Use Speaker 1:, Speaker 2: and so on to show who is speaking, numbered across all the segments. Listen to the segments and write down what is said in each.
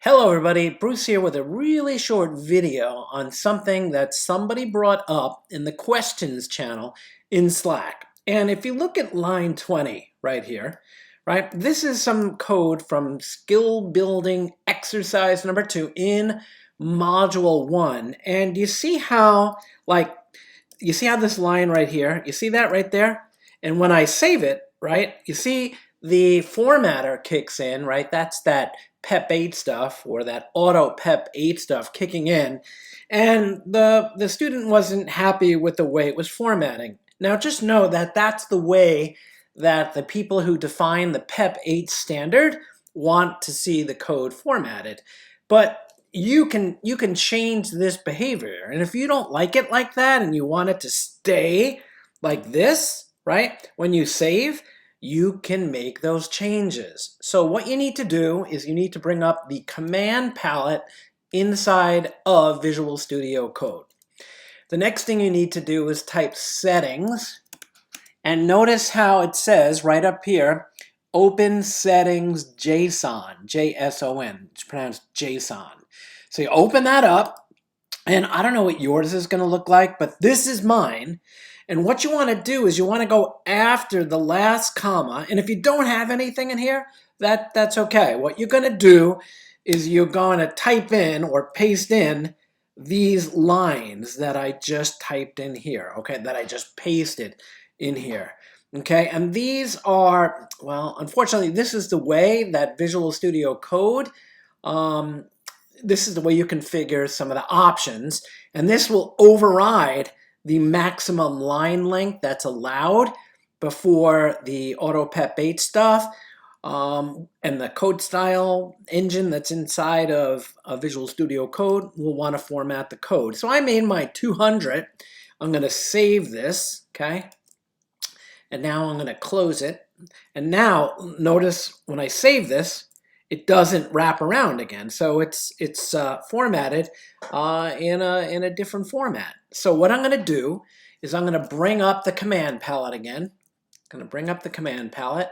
Speaker 1: Hello everybody, Bruce here with a really short video on something that somebody brought up in the questions channel in Slack. And if you look at line 20 right here, right, this is some code from skill building exercise number 2 in module 1. And you see how, this line right here, you see that right there? And when I save it, right, you see the formatter kicks in, right? That's that PEP 8 stuff, or that auto PEP 8 stuff kicking in, and the student wasn't happy with the way it was formatting. Now just know that that's the way that the people who define the PEP 8 standard want to see the code formatted. But you can change this behavior, and if you don't like it like that and you want it to stay like this, right, when you save, you can make those changes. So what you need to do is you need to bring up the command palette inside of Visual Studio Code. The next thing you need to do is type settings, and notice how it says right up here, open settings JSON, J-S-O-N, it's pronounced JSON. So you open that up, and I don't know what yours is going to look like, but this is mine. And what you want to do is you want to go after the last comma. And if you don't have anything in here, that's okay. What you're going to do is you're going to type in or paste in these lines that I just typed in here, okay, that I just pasted in here. Okay, and these are, well, unfortunately, this is the way that Visual Studio Code, this is the way you configure some of the options, and this will override the maximum line length that's allowed before the auto PEP 8 stuff, and the code style engine that's inside of Visual Studio Code will want to format the code. So I made my 200. I'm going to save this, okay? And now I'm going to close it. And now notice when I save this, it doesn't wrap around again. So it's formatted in a different format. So what I'm going to do is I'm going to bring up the command palette again. I'm going to bring up the command palette,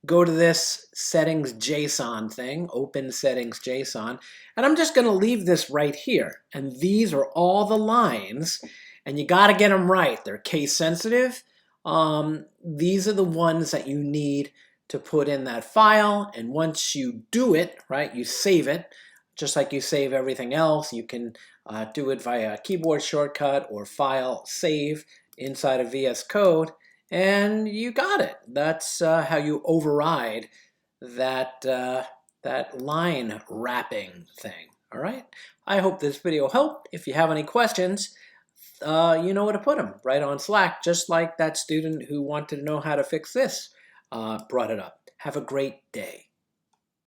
Speaker 1: go to this settings JSON thing, open settings JSON, and I'm just going to leave this right here. And these are all the lines, and you got to get them right. They're case sensitive. These are the ones that you need to put in that file, and once you do it, right, you save it, just like you save everything else. You can do it via a keyboard shortcut or file save inside of VS Code, and you got it. That's how you override that, that line wrapping thing, all right? I hope this video helped. If you have any questions, you know where to put them, right on Slack, just like that student who wanted to know how to fix this brought it up. Have a great day.